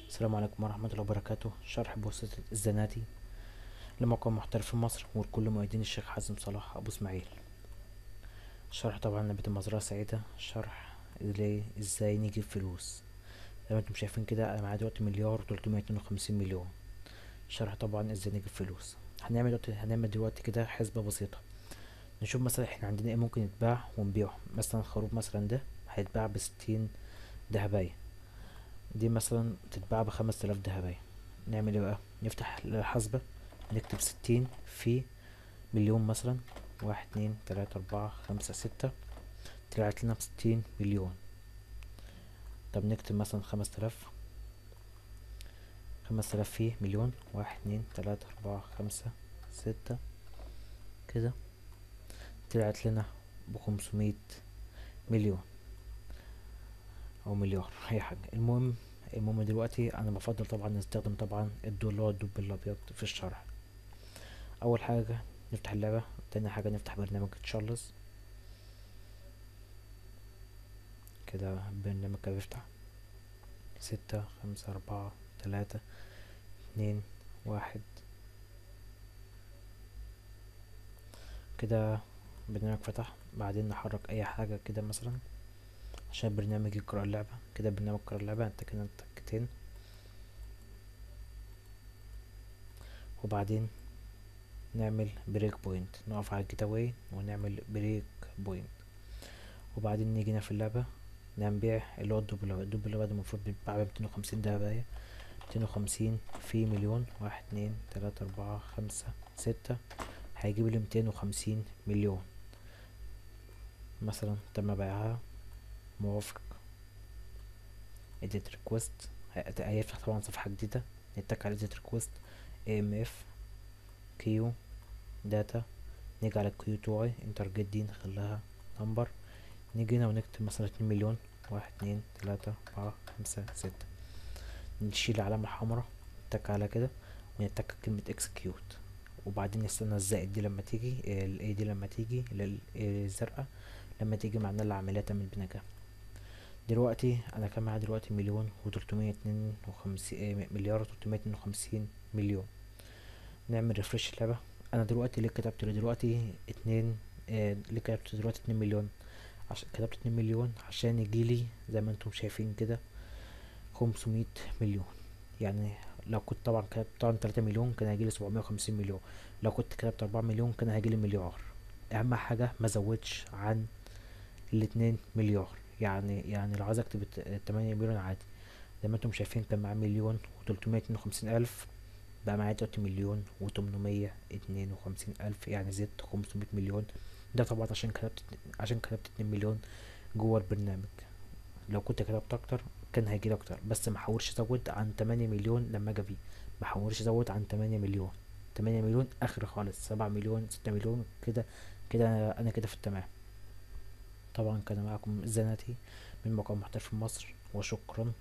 السلام عليكم ورحمة الله وبركاته. شرح بوصلة الزناتي لموقع محترف في مصر ولكل مؤيدين الشيخ حازم صلاح أبو إسماعيل. شرح طبعا نبات المزرعة سعيدة. شرح ازاي نجيب فلوس. زي ما انتم شايفين كده انا معايا دلوقتي مليار وتلتمية اتنين وخمسين مليون. شرح طبعا ازاي نجيب فلوس. هنعمل دلوقتي كده حسبة بسيطة. نشوف مثلا احنا عندنا ايه ممكن يتباع ونبيعه. مثلا الخروف مثلا ده هيتباع بستين دهباية. دي مثلا تتباع ب5000 دهباية. نعمل ايه بقى؟ نفتح الحاسبة، نكتب 60 في مليون مثلا. 1 2 3 4 5 6. طلعت لنا ب60 مليون. طب نكتب مثلا 5000. 5000 في مليون. 1 2 3 4 5 6 كده. طلعت لنا ب500 مليون أو مليار أي حاجة. المهم دلوقتي أنا بفضل طبعا نستخدم طبعا الدولار الدب الأبيض في الشرح. أول حاجة نفتح اللعبة. تاني حاجة نفتح برنامج تشارلز. كده البرنامج كده بيفتح. 6 5 4 3 2 1 كده. برنامج فتح. بعدين نحرك اي حاجة كده مثلا عشان البرنامج يقرأ اللعبة. كده البرنامج قرأ اللعبة. انت كده تكتين. وبعدين نعمل بريك بوينت. نقف على الجيت اواي ونعمل بريك بوينت. وبعدين نيجي هنا في اللعبة نبيع اللي هو الدوبل ده المفروض بيتباع ب250 دهباية. 250 في مليون. 1 2 3 4 5 6. هيجيب لي 250 مليون مثلا. تم بيعها. موافق. edit request. هيفتح طبعا صفحة جديدة. نتك على edit request. amf q data. نيجي على q2i انتر دي نخليها نمبر. نيجي هنا ونكتب مثلا 2 مليون. 1 2 3 4 5 6. نشيل العلامة الحمراء. نتك على كده ونتك كلمة execute. وبعدين نستنى الزائد دي لما تيجي ال A دي لما تيجي الزرقاء لما تيجي معناها العملية تعمل بنجاح. دلوقتي انا كان معايا دلوقتي مليون وتلتمية اتنين وخمسين مليار وتلتمية اتنين وخمسين مليون. نعمل ريفرش اللعبة. انا دلوقتي ليه كتبت دلوقتي اتنين؟ ليه كتبت دلوقتي 2 مليون؟ عشان كتبت 2 مليون عشان يجيلي زي ما انتم شايفين كده 500 مليون. يعني لو كنت طبعا كتبت طبعا 3 مليون كان هيجيلي 750 مليون. لو كنت كتبت 4 مليون كان هيجيلي مليار. اهم حاجة ما زودش عن ال2 مليار. يعني لو عايز اكتب 8 مليون عادي. زي ما انتم شايفين كان معاه مليون وتلتمية اتنين وخمسين الف. بقى معايا دلوقتي مليون وتمنمية اتنين وخمسين الف، يعني زدت 500 مليون. ده طبعا عشان كتبت 2 مليون جوه البرنامج. لو كنت كتبت اكتر كان هيجيلي اكتر، بس محاولش ازود عن 8 مليون لما اجي بيه. محاولش ازود عن 8 مليون. 8 مليون اخر خالص. 7 مليون 6 مليون كده. كده انا كده في التمام. طبعا كان معكم زناتي من موقع محترف في مصر، وشكرا.